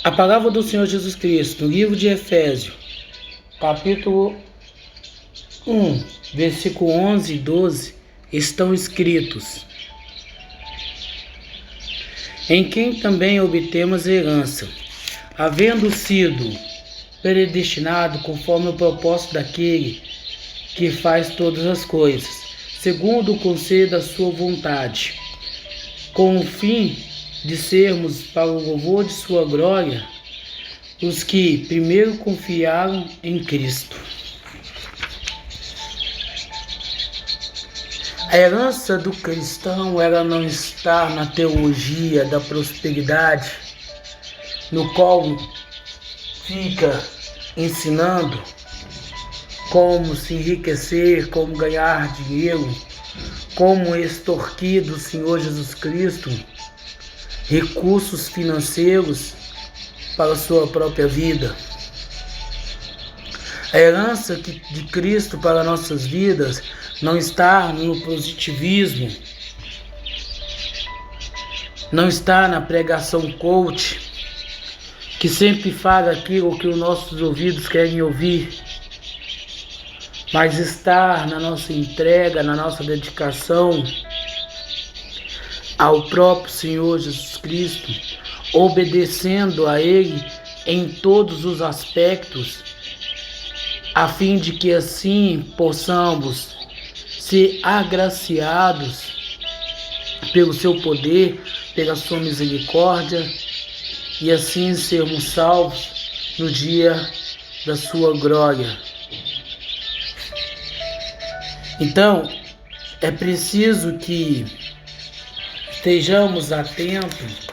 A palavra do Senhor Jesus Cristo, no livro de Efésios, capítulo 1, versículo 11 e 12, estão escritos: em quem também obtemos herança, havendo sido predestinado conforme o propósito daquele que faz todas as coisas, segundo o conselho da sua vontade, com o fim de sermos, para o louvor de sua glória, os que primeiro confiaram em Cristo. A herança do cristão, ela não está na teologia da prosperidade, no qual fica ensinando como se enriquecer, como ganhar dinheiro, como extorquir do Senhor Jesus Cristo recursos financeiros para a sua própria vida. A herança de Cristo para nossas vidas não está no positivismo, não está na pregação coach, que sempre fala aquilo que os nossos ouvidos querem ouvir, mas está na nossa entrega, na nossa dedicação ao próprio Senhor Jesus Cristo, obedecendo a Ele em todos os aspectos, a fim de que assim possamos ser agraciados pelo seu poder, pela sua misericórdia, e assim sermos salvos no dia da sua glória. Então, é preciso que estejamos atentos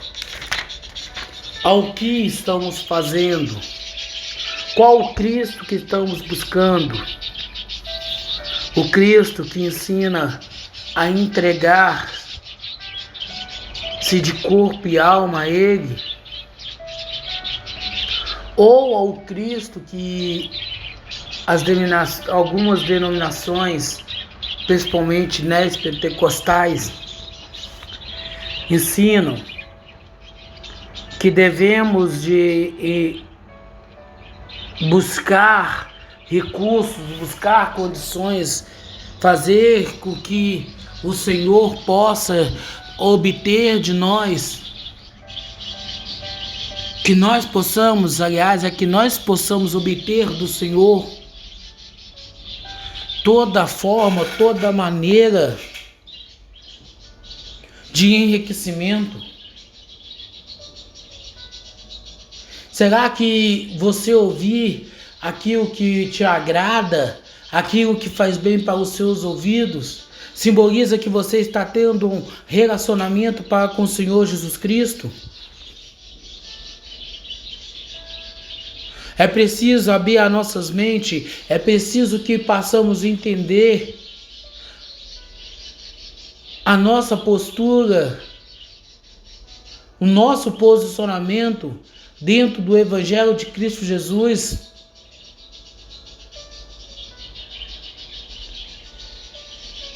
ao que estamos fazendo, qual o Cristo que estamos buscando, o Cristo que ensina a entregar-se de corpo e alma a Ele, ou ao Cristo que algumas denominações, principalmente neopentecostais, ensinam que devemos de buscar recursos, buscar condições, fazer com que o Senhor possa obter de nós, que nós possamos obter do Senhor toda forma, toda maneira de enriquecimento. Será que você ouvir aquilo que te agrada, aquilo que faz bem para os seus ouvidos, simboliza que você está tendo um relacionamento com o Senhor Jesus Cristo? É preciso abrir as nossas mentes, é preciso que passamos a entender a nossa postura, o nosso posicionamento dentro do Evangelho de Cristo Jesus.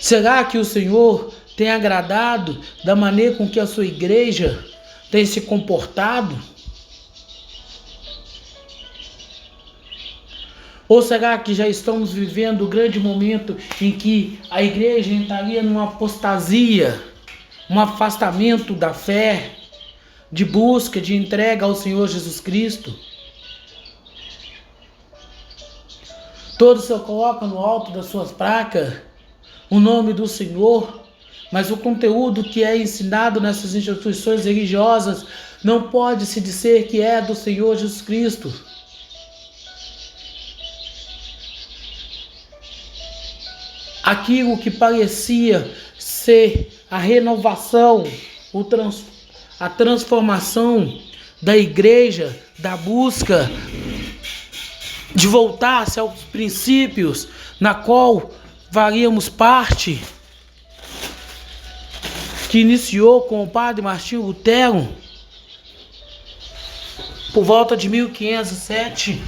Será que o Senhor tem agradado da maneira com que a sua igreja tem se comportado? Ou será que já estamos vivendo o grande momento em que a igreja entraria numa apostasia, um afastamento da fé, de busca, de entrega ao Senhor Jesus Cristo? Todos se colocam no alto das suas placas o nome do Senhor, mas o conteúdo que é ensinado nessas instituições religiosas não pode se dizer que é do Senhor Jesus Cristo. Aquilo que parecia ser a renovação, a transformação da igreja, da busca de voltar-se aos princípios na qual faríamos parte, que iniciou com o padre Martinho Lutero por volta de 1517,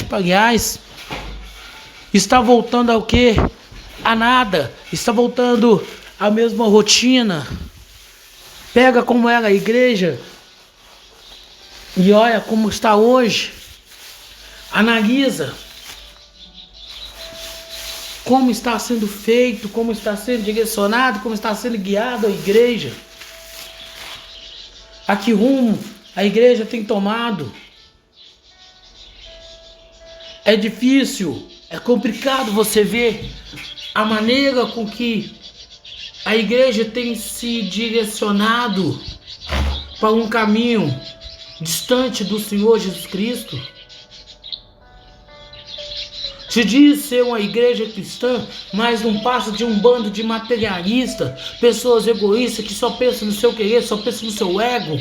aliás, está voltando ao quê? A nada. Está voltando à mesma rotina. Pega como era a igreja e olha como está hoje. Analisa como está sendo feito, como está sendo direcionado, como está sendo guiado a igreja. A que rumo a igreja tem tomado. É difícil, é complicado você ver a maneira com que a igreja tem se direcionado para um caminho distante do Senhor Jesus Cristo. Se diz ser uma igreja cristã, mas não passa de um bando de materialistas, pessoas egoístas que só pensam no seu querer, só pensam no seu ego.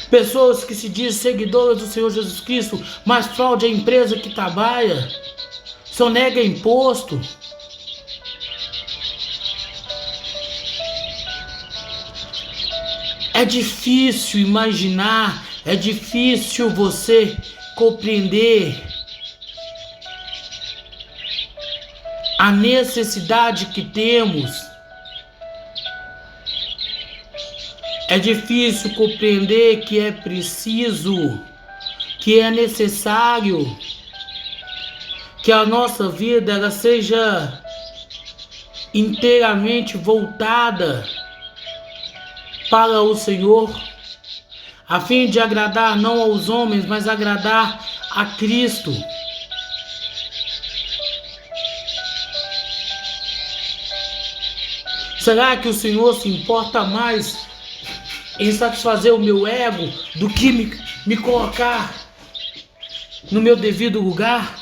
Pessoas que se dizem seguidoras do Senhor Jesus Cristo, mas fraude a empresa que trabalha, sonega imposto. É difícil imaginar, é difícil você compreender a necessidade que temos. É difícil compreender que é preciso, que é necessário que a nossa vida ela seja inteiramente voltada para o Senhor, a fim de agradar não aos homens, mas agradar a Cristo. Será que o Senhor se importa mais em satisfazer o meu ego do que me colocar no meu devido lugar?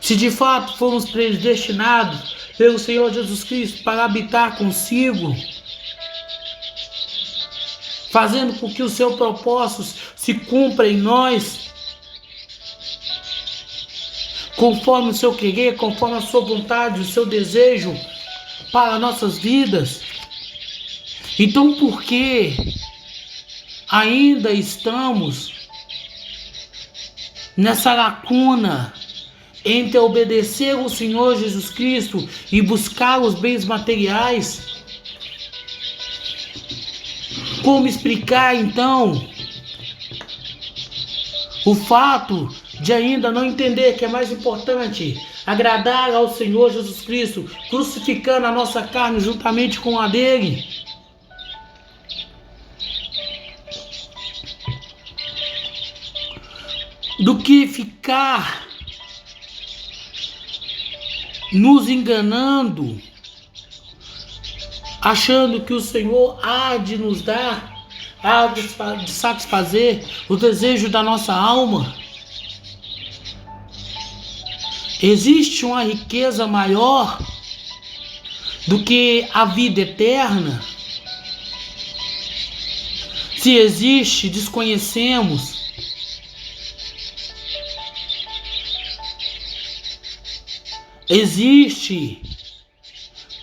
Se de fato fomos predestinados pelo Senhor Jesus Cristo para habitar consigo, fazendo com que o seu propósito se cumpra em nós, conforme o seu querer, conforme a sua vontade, o seu desejo para nossas vidas. Então por que ainda estamos nessa lacuna entre obedecer ao Senhor Jesus Cristo e buscar os bens materiais? Como explicar então o fato de ainda não entender que é mais importante agradar ao Senhor Jesus Cristo, crucificando a nossa carne juntamente com a dele? Do que ficar nos enganando, achando que o Senhor há de nos dar, há de satisfazer o desejo da nossa alma. Existe uma riqueza maior do que a vida eterna? Se existe, desconhecemos. Existe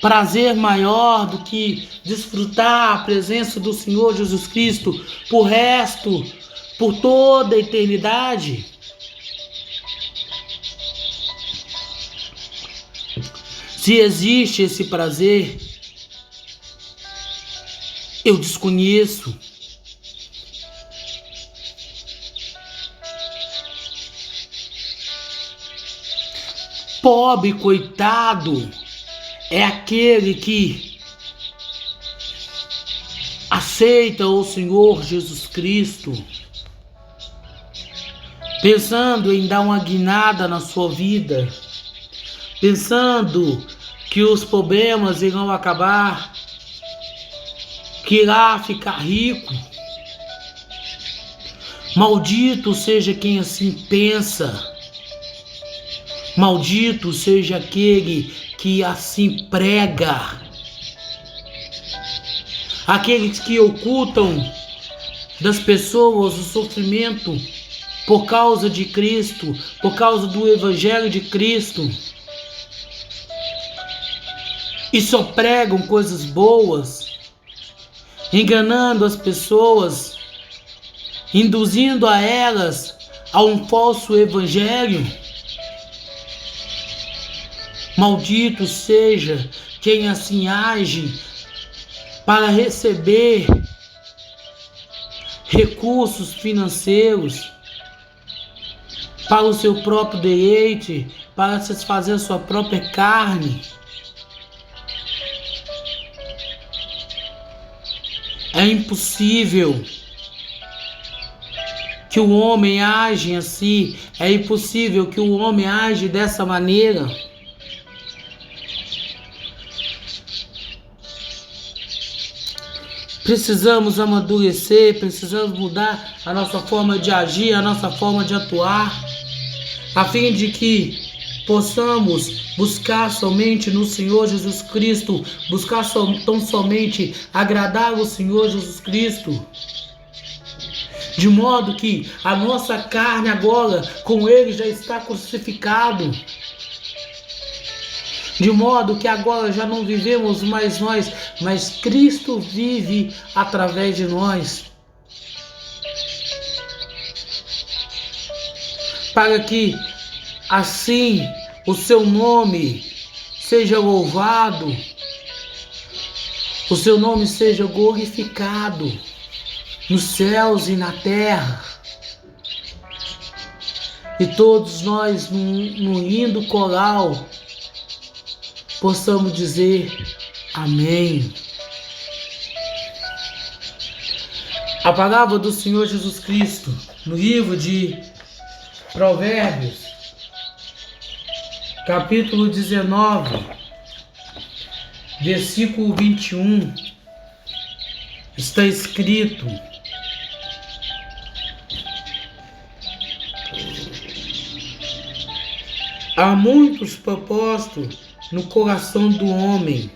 prazer maior do que desfrutar a presença do Senhor Jesus Cristo por toda a eternidade? Se existe esse prazer, eu desconheço. Pobre, coitado, é aquele que aceita o Senhor Jesus Cristo, pensando em dar uma guinada na sua vida, pensando que os problemas irão acabar, que irá ficar rico. Maldito seja quem assim pensa. Maldito seja aquele que assim prega. Aqueles que ocultam das pessoas o sofrimento por causa de Cristo, por causa do Evangelho de Cristo. E só pregam coisas boas, enganando as pessoas, induzindo a elas a um falso evangelho. Maldito seja quem assim age para receber recursos financeiros para o seu próprio deleite, para satisfazer a sua própria carne. É impossível que o homem age assim, é impossível que o homem age dessa maneira. Precisamos amadurecer, precisamos mudar a nossa forma de agir, a nossa forma de atuar, a fim de que possamos buscar somente no Senhor Jesus Cristo, buscar tão somente agradar o Senhor Jesus Cristo, de modo que a nossa carne agora com Ele já está crucificado, de modo que agora já não vivemos mais nós, mas Cristo vive através de nós. Para que assim o seu nome seja louvado, o seu nome seja glorificado nos céus e na terra. E todos nós, num lindo coral, possamos dizer amém. A palavra do Senhor Jesus Cristo, no livro de Provérbios, capítulo 19, versículo 21, está escrito: há muitos propósitos no coração do homem,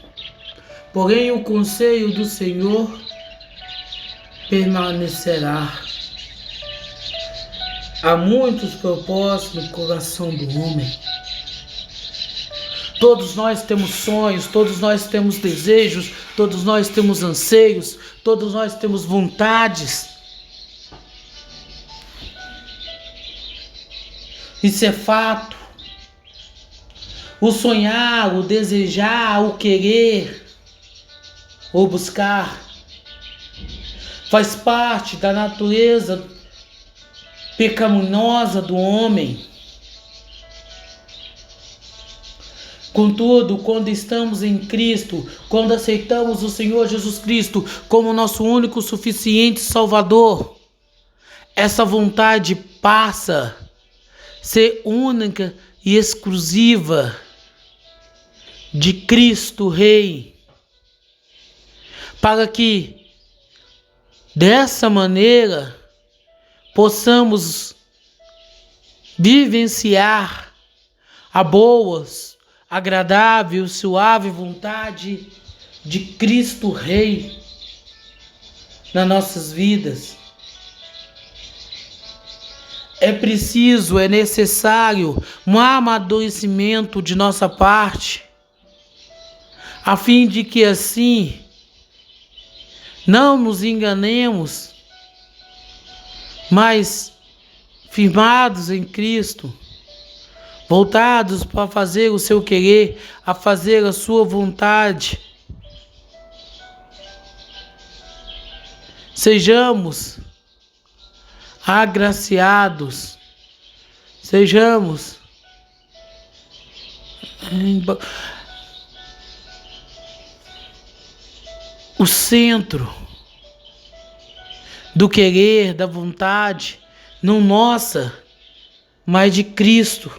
porém o conselho do Senhor permanecerá. Há muitos propósitos no coração do homem. Todos nós temos sonhos, todos nós temos desejos, todos nós temos anseios, todos nós temos vontades. Isso é fato. O sonhar, o desejar, o querer, o buscar, faz parte da natureza pecaminosa do homem. Contudo, quando estamos em Cristo, quando aceitamos o Senhor Jesus Cristo como nosso único suficiente Salvador, essa vontade passa a ser única e exclusiva de Cristo Rei, para que dessa maneira possamos vivenciar a boa, agradável, suave vontade de Cristo Rei nas nossas vidas. É preciso, é necessário um amadurecimento de nossa parte, a fim de que assim não nos enganemos, mas firmados em Cristo, voltados para fazer o seu querer, a fazer a sua vontade. Sejamos agraciados, sejamos o centro do querer, da vontade, não nossa, mas de Cristo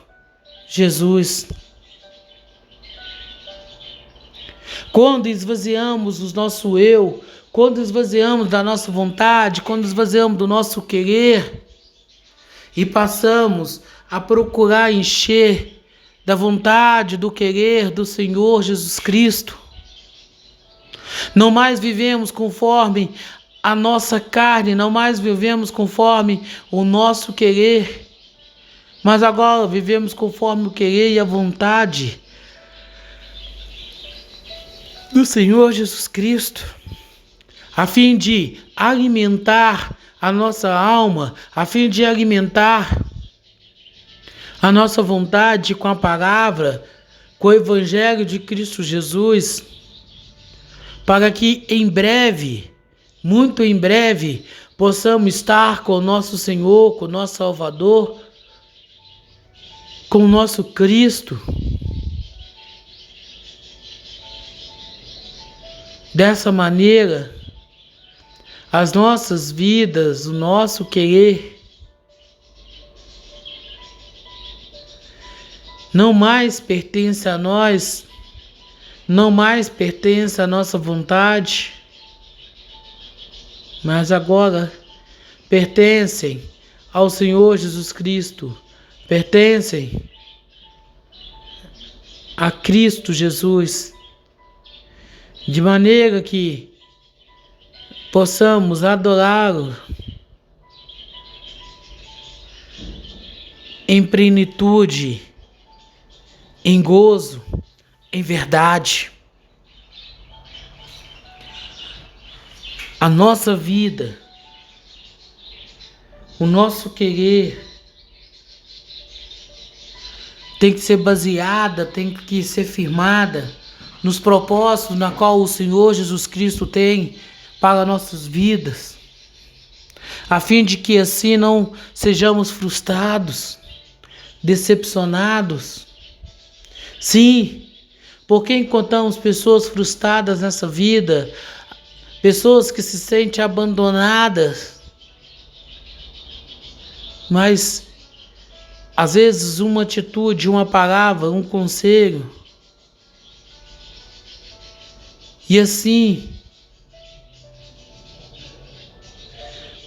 Jesus. Quando esvaziamos o nosso eu, quando esvaziamos da nossa vontade, quando esvaziamos do nosso querer e passamos a procurar encher da vontade, do querer do Senhor Jesus Cristo, não mais vivemos conforme a nossa carne, não mais vivemos conforme o nosso querer, mas agora vivemos conforme o querer e a vontade do Senhor Jesus Cristo, a fim de alimentar a nossa alma, a fim de alimentar a nossa vontade com a palavra, com o Evangelho de Cristo Jesus, para que em breve, muito em breve, possamos estar com o nosso Senhor, com o nosso Salvador, com o nosso Cristo. Dessa maneira, as nossas vidas, o nosso querer, não mais pertence a nós, não mais pertence à nossa vontade, mas agora pertencem ao Senhor Jesus Cristo, pertencem a Cristo Jesus, de maneira que possamos adorá-lo em plenitude, em gozo, em verdade. A nossa vida, o nosso querer tem que ser baseada, tem que ser firmada nos propósitos na qual o Senhor Jesus Cristo tem para nossas vidas, a fim de que assim não sejamos frustrados, decepcionados. Sim, porque encontramos pessoas frustradas nessa vida, pessoas que se sentem abandonadas, mas às vezes uma atitude, uma palavra, um conselho, e assim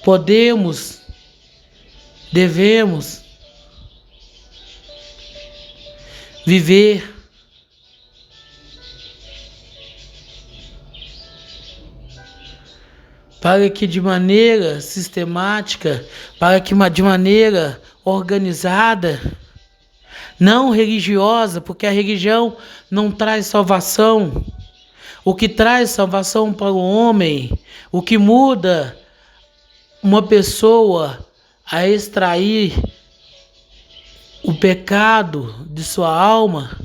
podemos, devemos viver para que de maneira sistemática, para que de maneira organizada, não religiosa, porque a religião não traz salvação. O que traz salvação para o homem, o que muda uma pessoa a extrair o pecado de sua alma,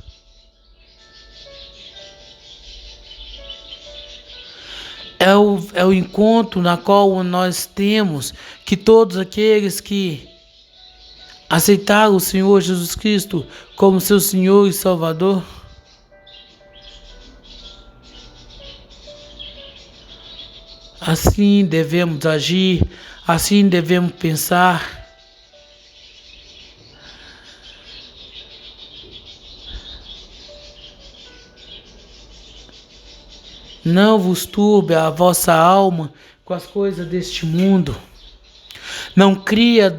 é o encontro na qual nós temos que todos aqueles que aceitaram o Senhor Jesus Cristo como seu Senhor e Salvador, assim devemos agir, assim devemos pensar. Não vos turbe a vossa alma com as coisas deste mundo. Não cria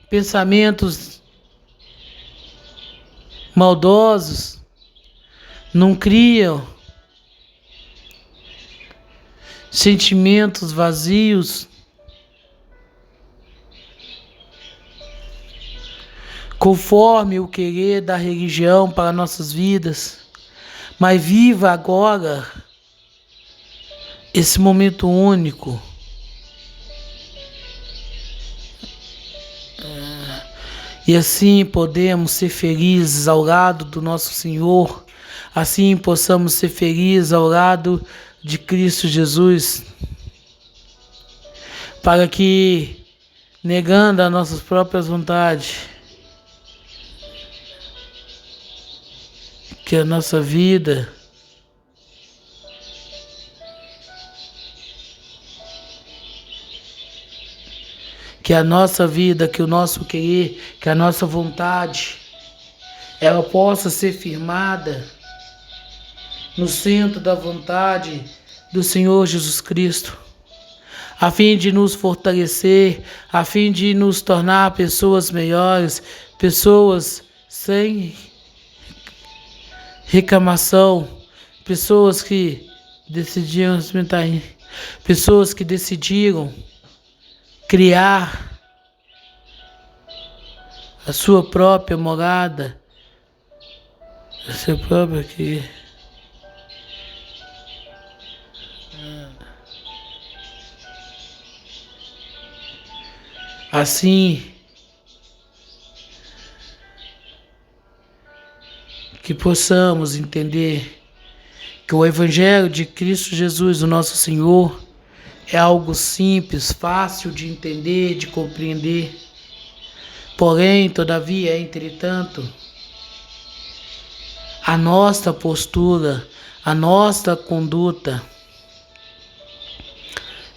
pensamentos maldosos. Não cria sentimentos vazios. Conforme o querer da religião para nossas vidas. Mas viva agora esse momento único. E assim podemos ser felizes ao lado do nosso Senhor. Assim possamos ser felizes ao lado de Cristo Jesus. Para que, negando as nossas próprias vontades, que a nossa vida que o nosso querer, que a nossa vontade, ela possa ser firmada no centro da vontade do Senhor Jesus Cristo, a fim de nos fortalecer, a fim de nos tornar pessoas melhores, pessoas sem reclamação, pessoas que decidiram criar a sua própria morada, a sua própria aqui. Assim, que possamos entender que o Evangelho de Cristo Jesus, o nosso Senhor, é algo simples, fácil de entender, de compreender. Porém, todavia, entretanto, a nossa postura, a nossa conduta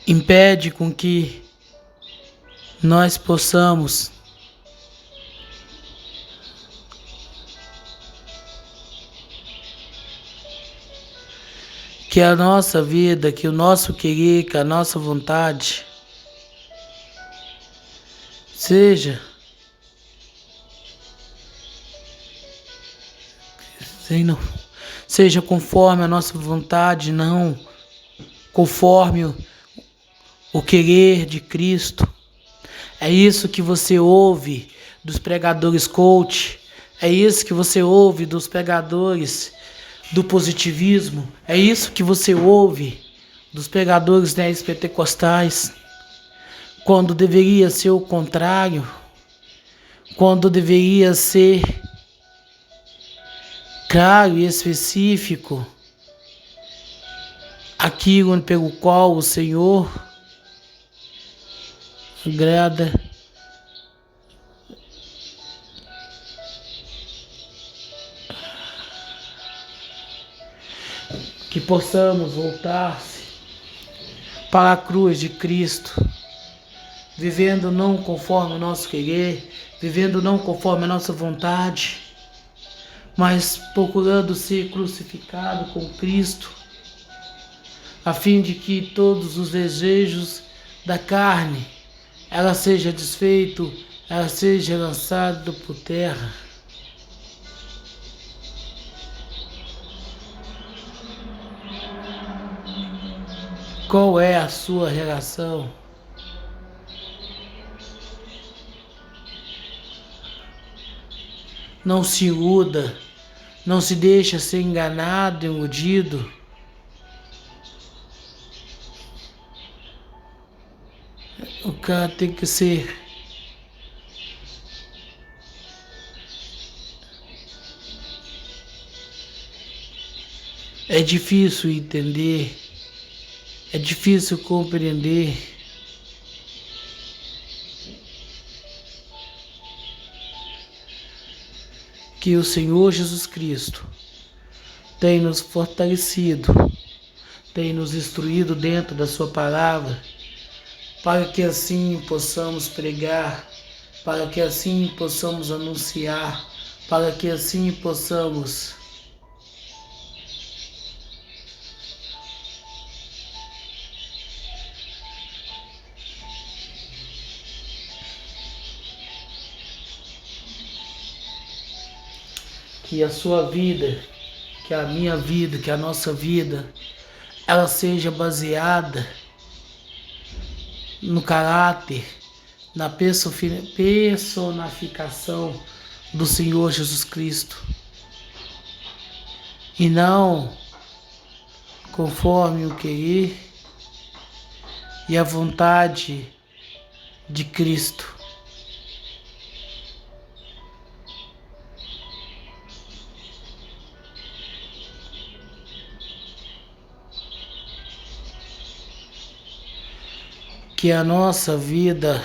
impede com que nós possamos que a nossa vida, que o nosso querer, que a nossa vontade seja conforme a nossa vontade, não conforme o querer de Cristo. É isso que você ouve dos pregadores coach, é isso que você ouve dos pregadores do positivismo, é isso que você ouve dos pregadores neopentecostais, quando deveria ser o contrário, quando deveria ser claro e específico aquilo pelo qual o Senhor agrada. Que possamos voltar-se para a cruz de Cristo, vivendo não conforme o nosso querer, vivendo não conforme a nossa vontade, mas procurando ser crucificado com Cristo, a fim de que todos os desejos da carne ela seja desfeito, ela seja lançada por terra. Qual é a sua relação? Não se iluda, não se deixa ser enganado, iludido. O cara tem que ser é difícil entender, é difícil compreender que o Senhor Jesus Cristo tem nos fortalecido, tem nos instruído dentro da sua palavra, para que assim possamos pregar, para que assim possamos anunciar, para que assim possamos que a sua vida, que a minha vida, que a nossa vida, ela seja baseada no caráter, na personificação do Senhor Jesus Cristo, e não conforme o querer e a vontade de Cristo. Que a nossa vida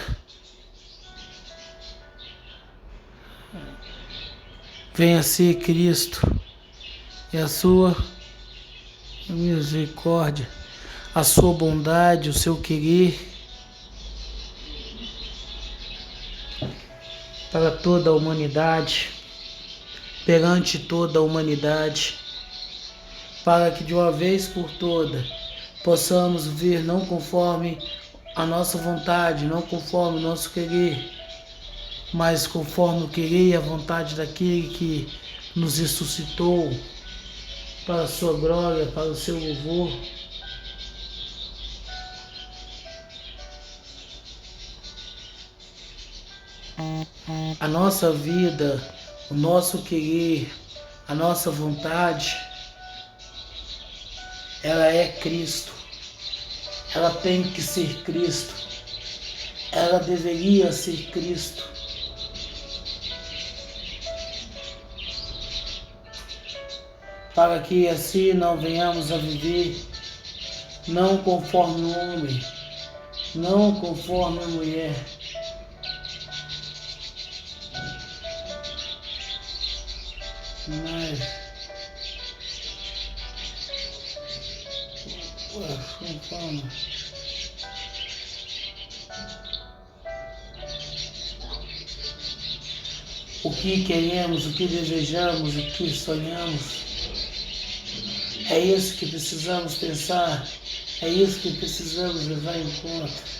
venha a ser Cristo e a sua misericórdia, a sua bondade, o seu querer para toda a humanidade, perante toda a humanidade, para que de uma vez por todas possamos ver não conforme a nossa vontade, não conforme o nosso querer, mas conforme o querer e a vontade daquele que nos ressuscitou para a sua glória, para o seu louvor. A nossa vida, o nosso querer, a nossa vontade, ela é Cristo. Ela tem que ser Cristo. Ela deveria ser Cristo. para que assim não venhamos a viver, não conforme o homem, não conforme a mulher, mas conforme o que queremos, o que desejamos, o que sonhamos. É isso que precisamos pensar, é isso que precisamos levar em conta.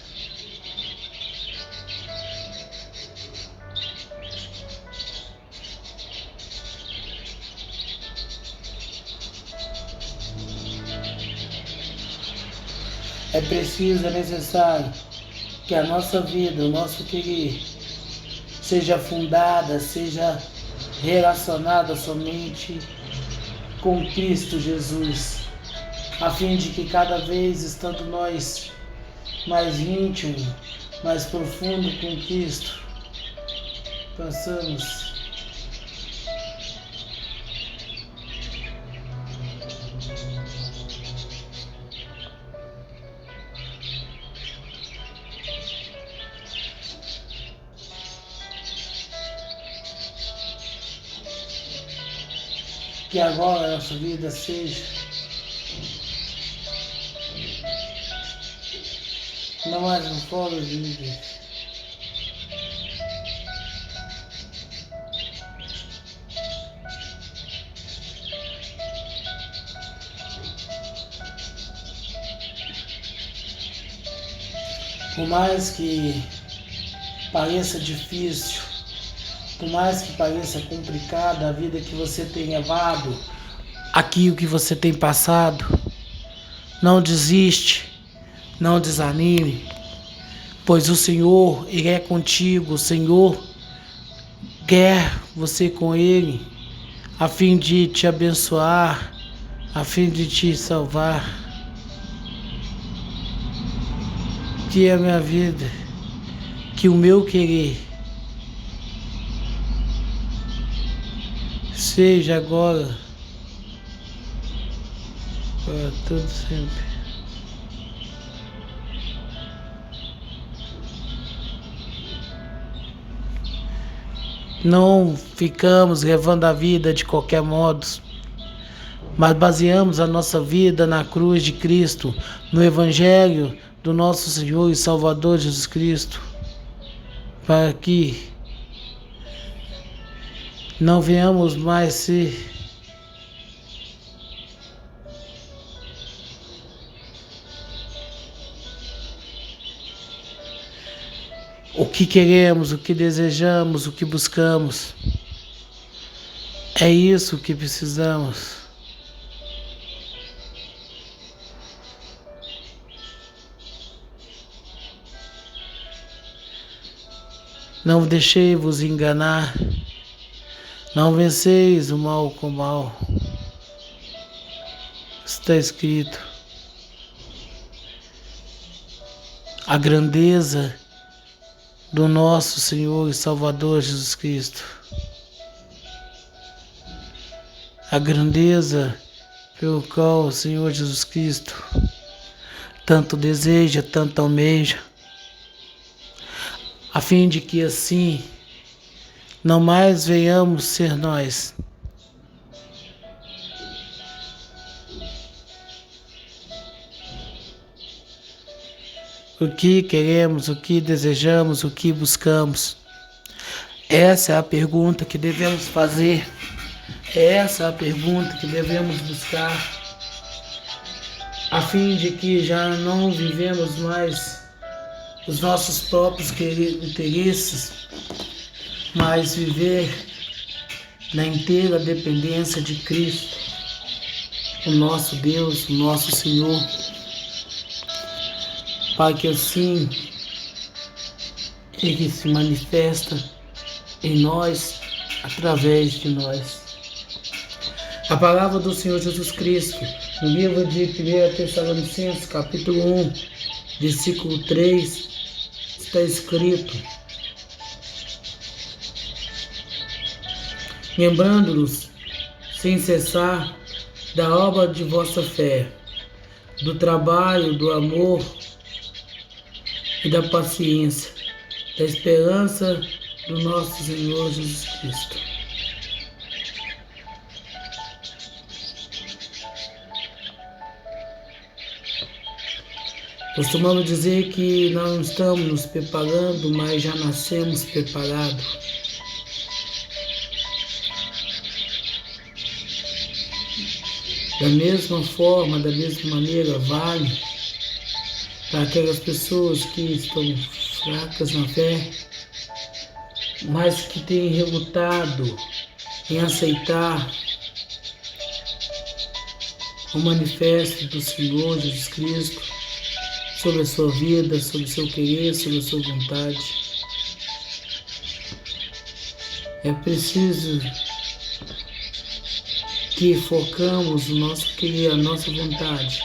É preciso, é necessário que a nossa vida, o nosso querer, seja fundada, seja relacionada somente com Cristo Jesus, a fim de que cada vez estando nós mais íntimo, mais profundo com Cristo, possamos que agora a nossa vida seja não mais um foro de viver, por mais que pareça difícil, por mais que pareça complicada a vida que você tem levado, aquilo que você tem passado, não desiste, não desanime, pois o Senhor, Ele é contigo, o Senhor quer você com Ele, a fim de te abençoar, a fim de te salvar. Que a minha vida, que o meu querer seja agora, para todo sempre. Não ficamos levando a vida de qualquer modo, mas baseamos a nossa vida na cruz de Cristo, no Evangelho do nosso Senhor e Salvador Jesus Cristo, para que não venhamos mais ser o que queremos, o que desejamos, o que buscamos. É isso que precisamos. Não deixei-vos enganar, não venceis o mal com o mal. Está escrito. A grandeza do nosso Senhor e Salvador Jesus Cristo. A grandeza pelo qual o Senhor Jesus Cristo tanto deseja, tanto almeja, a fim de que assim não mais venhamos ser nós, o que queremos, o que desejamos, o que buscamos. Essa é a pergunta que devemos fazer, essa é a pergunta que devemos buscar, a fim de que já não vivemos mais os nossos próprios interesses, mas viver na inteira dependência de Cristo, o nosso Deus, o nosso Senhor, para que assim Ele se manifesta em nós, através de nós. A palavra do Senhor Jesus Cristo, no livro de 1 Tessalonicenses, capítulo 1, versículo 3, está escrito: lembrando-nos sem cessar da obra de vossa fé, do trabalho, do amor e da paciência, da esperança do nosso Senhor Jesus Cristo. Costumamos dizer que nós não estamos nos preparando, mas já nascemos preparados. Da mesma forma, da mesma maneira, vale para aquelas pessoas que estão fracas na fé, mas que têm relutado em aceitar o manifesto do Senhor Jesus Cristo sobre a sua vida, sobre o seu querer, sobre a sua vontade. É preciso que focamos o nosso querer, a nossa vontade,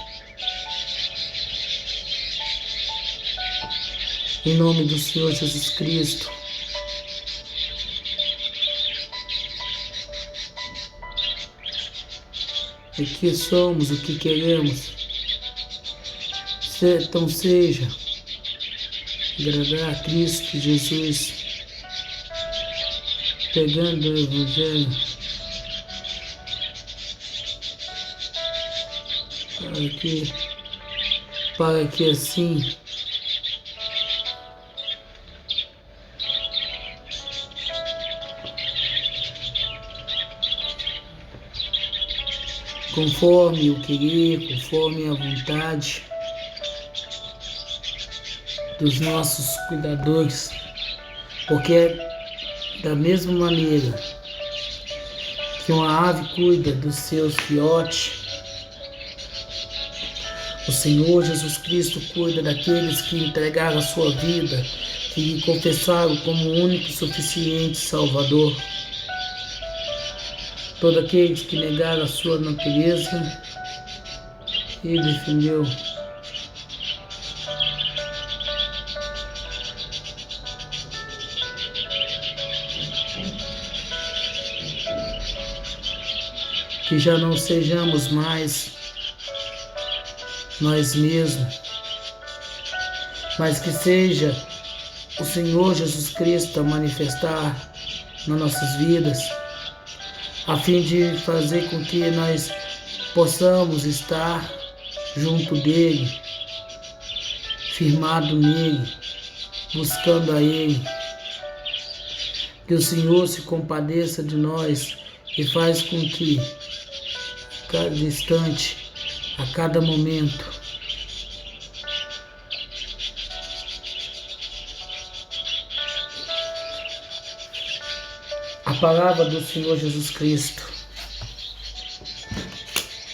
em nome do Senhor Jesus Cristo. O que somos, o que queremos, então seja agradar a Cristo Jesus, pegando o Evangelho, para que assim conforme o querer, conforme a vontade dos nossos cuidadores, porque da mesma maneira que uma ave cuida dos seus filhotes, o Senhor Jesus Cristo cuida daqueles que entregaram a sua vida, que lhe confessaram como o único e suficiente Salvador. Todos aqueles que negaram a sua natureza e defendeu. Que já não sejamos mais nós mesmos, mas que seja o Senhor Jesus Cristo a manifestar nas nossas vidas, a fim de fazer com que nós possamos estar junto dele, firmado nele, buscando a ele. Que o Senhor se compadeça de nós e faz com que a cada instante, a cada momento, a palavra do Senhor Jesus Cristo,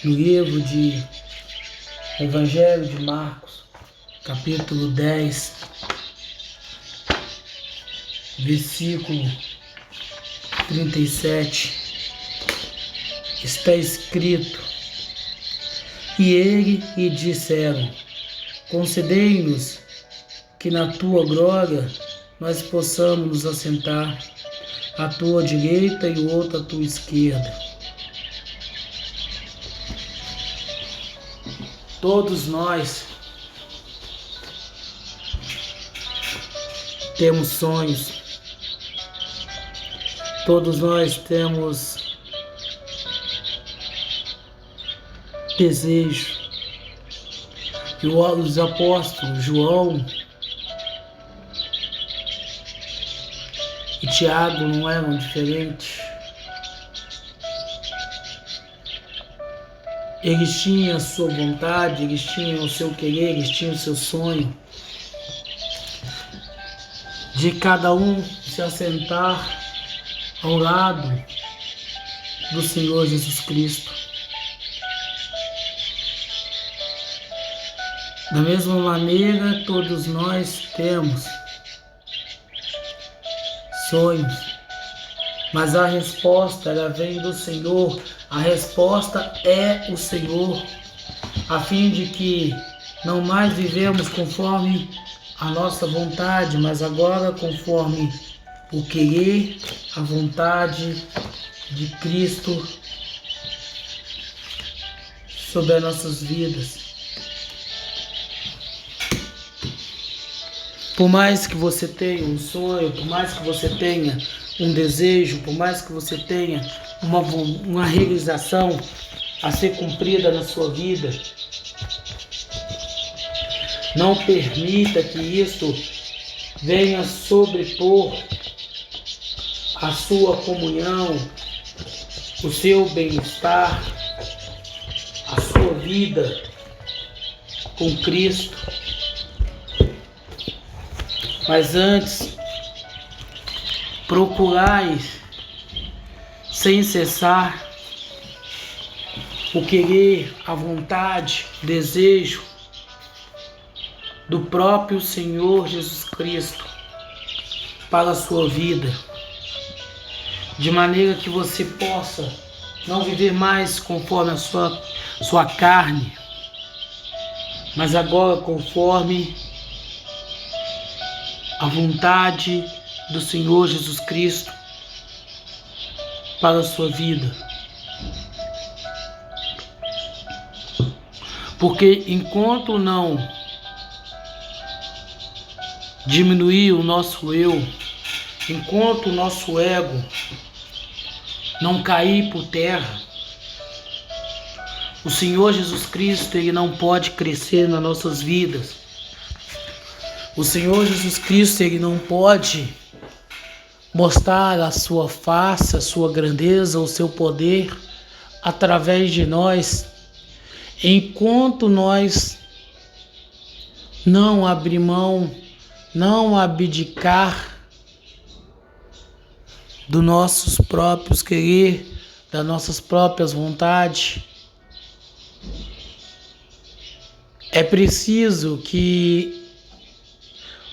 no livro de Evangelho de Marcos, capítulo 10, versículo 37, está escrito: e ele lhe disseram: concedei-nos que na tua glória nós possamos nos assentar à tua direita e o outro à tua esquerda. Todos nós temos sonhos, todos nós temos desejo. E os apóstolos João e Tiago não eram diferentes. Eles tinham a sua vontade, eles tinham o seu querer, eles tinham o seu sonho de cada um se assentar ao lado do Senhor Jesus Cristo. Da mesma maneira, todos nós temos sonhos, mas a resposta ela vem do Senhor. A resposta é o Senhor, a fim de que não mais vivemos conforme a nossa vontade, mas agora conforme o querer, a vontade de Cristo sobre as nossas vidas. Por mais que você tenha um sonho, por mais que você tenha um desejo, por mais que você tenha uma realização a ser cumprida na sua vida, não permita que isso venha sobrepor a sua comunhão, o seu bem-estar, a sua vida com Cristo. Mas antes, procurai sem cessar o querer, a vontade, o desejo do próprio Senhor Jesus Cristo para a sua vida, de maneira que você possa não viver mais conforme a sua carne, mas agora conforme a vontade do Senhor Jesus Cristo para a sua vida. Porque enquanto não diminuir o nosso eu, enquanto o nosso ego não cair por terra, o Senhor Jesus Cristo, ele não pode crescer nas nossas vidas. O Senhor Jesus Cristo, ele não pode mostrar a sua face, a sua grandeza, o seu poder através de nós, enquanto nós não abrir mão, não abdicar dos nossos próprios querer, das nossas próprias vontades. É preciso que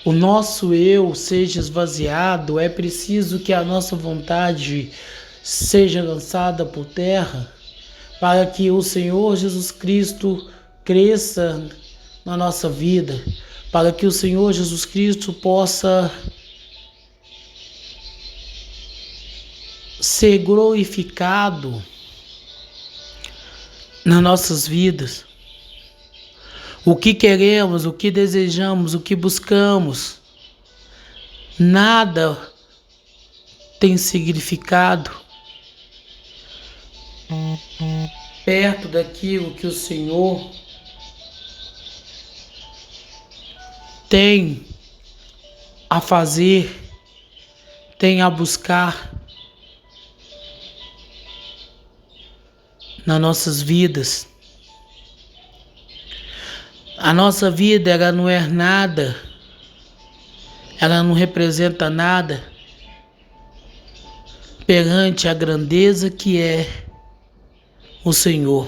o nosso eu seja esvaziado, é preciso que a nossa vontade seja lançada por terra, para que o Senhor Jesus Cristo cresça na nossa vida, para que o Senhor Jesus Cristo possa ser glorificado nas nossas vidas. O que queremos, o que desejamos, o que buscamos, nada tem significado perto daquilo que o Senhor tem a fazer, tem a buscar nas nossas vidas. A nossa vida, ela não é nada, ela não representa nada perante a grandeza que é o Senhor.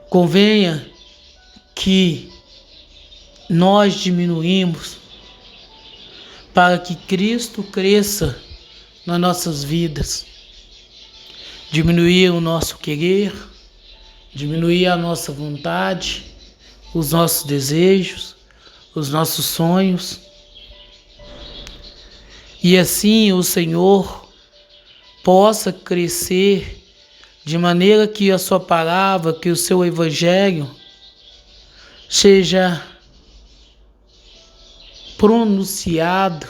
Convenha que nós diminuímos para que Cristo cresça nas nossas vidas. Diminuir o nosso querer, diminuir a nossa vontade, os nossos desejos, os nossos sonhos. E assim o Senhor possa crescer de maneira que a sua palavra, que o seu evangelho seja pronunciado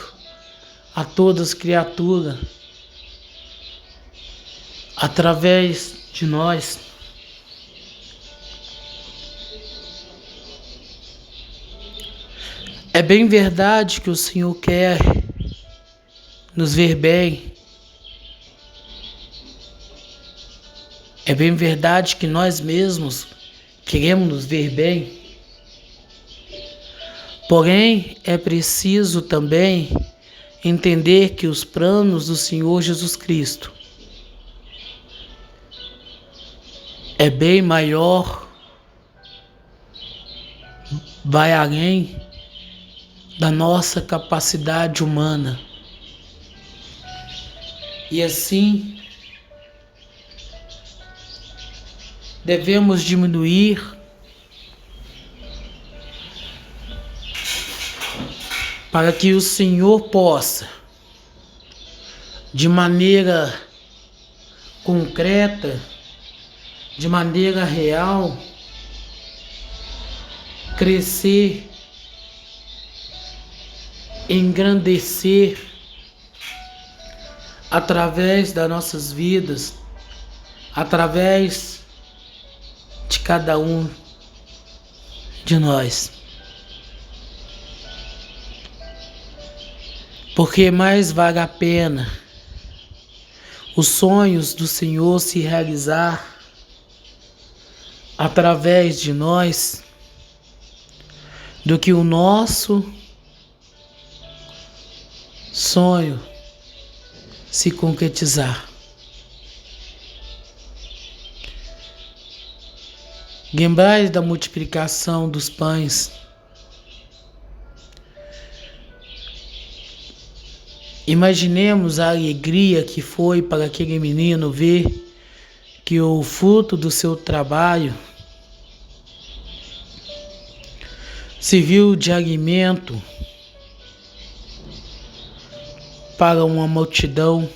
a todas as criaturas através de nós. É bem verdade que o Senhor quer nos ver bem. É bem verdade que nós mesmos queremos nos ver bem. Porém, é preciso também entender que os planos do Senhor Jesus Cristo é bem maior, vai além da nossa capacidade humana. E assim, devemos diminuir para que o Senhor possa, de maneira concreta, de maneira real, crescer, engrandecer através das nossas vidas, através de cada um de nós. Porque mais vale a pena os sonhos do Senhor se realizar através de nós do que o nosso sonho se concretizar. Lembrai da multiplicação dos pães. Imaginemos a alegria que foi para aquele menino ver que o fruto do seu trabalho serviu de alimento para uma multidão.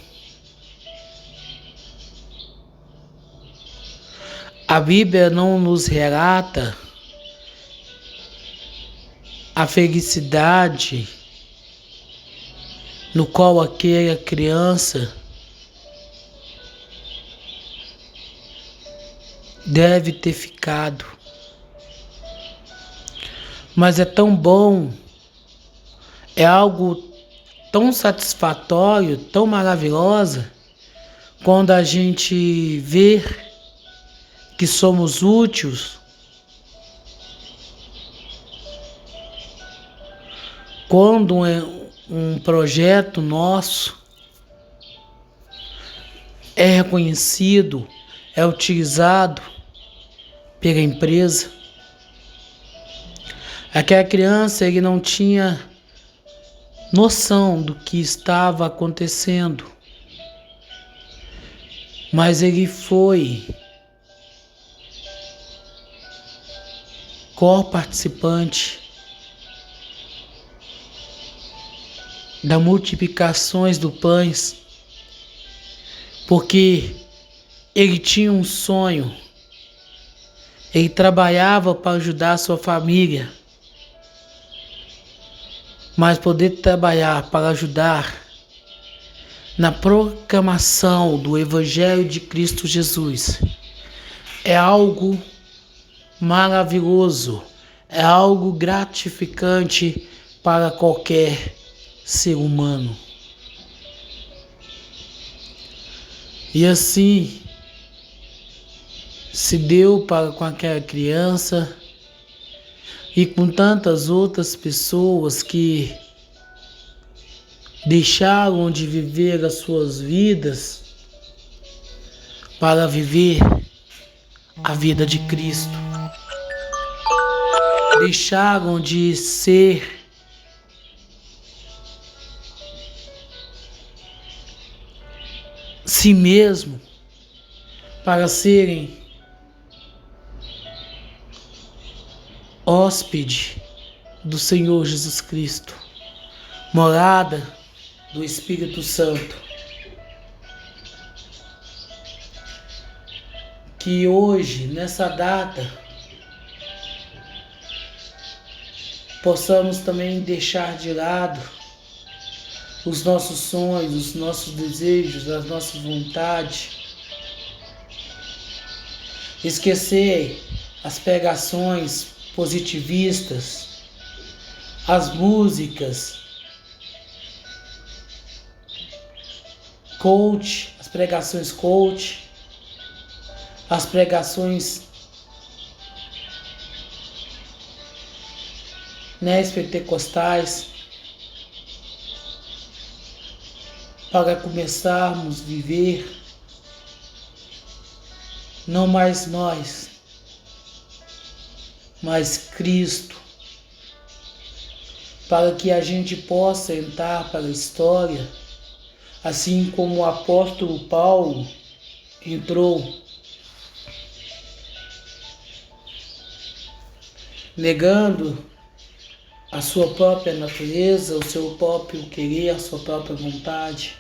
A Bíblia não nos relata a felicidade no qual aquela criança deve ter ficado. Mas é tão bom, é algo tão satisfatório, tão maravilhosa, quando a gente vê que somos úteis, quando um projeto nosso é reconhecido, é utilizado pela empresa. Aquela criança, ele não tinha noção do que estava acontecendo, mas ele foi co-participante das multiplicações dos pães, porque ele tinha um sonho, ele trabalhava para ajudar a sua família, mas poder trabalhar para ajudar na proclamação do Evangelho de Cristo Jesus é algo maravilhoso, é algo gratificante para qualquer ser humano. E assim se deu para com aquela criança e com tantas outras pessoas que deixaram de viver as suas vidas para viver a vida de Cristo. Deixaram de ser si mesmo para serem hóspede do Senhor Jesus Cristo, morada do Espírito Santo. Que hoje, nessa data, possamos também deixar de lado os nossos sonhos, os nossos desejos, as nossas vontades. Esquecer as pregações positivistas, as músicas coach, as pregações coach, as pregações neopentecostais, para começarmos a viver não mais nós, mas Cristo, para que a gente possa entrar para a história, assim como o apóstolo Paulo entrou, negando a sua própria natureza, o seu próprio querer, a sua própria vontade,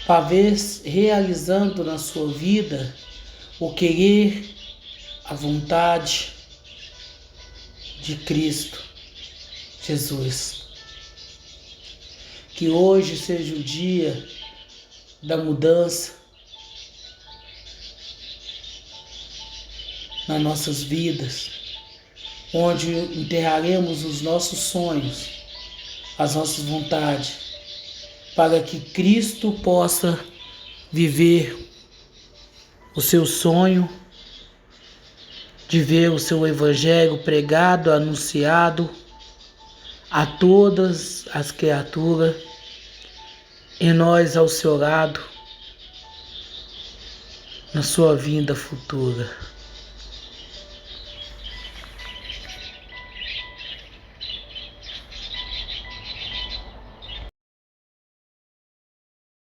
para ver realizando na sua vida o querer, a vontade de Cristo Jesus. Que hoje seja o dia da mudança nas nossas vidas, onde enterraremos os nossos sonhos, as nossas vontades, para que Cristo possa viver o seu sonho de ver o seu evangelho pregado, anunciado a todas as criaturas, e nós ao seu lado, na sua vinda futura.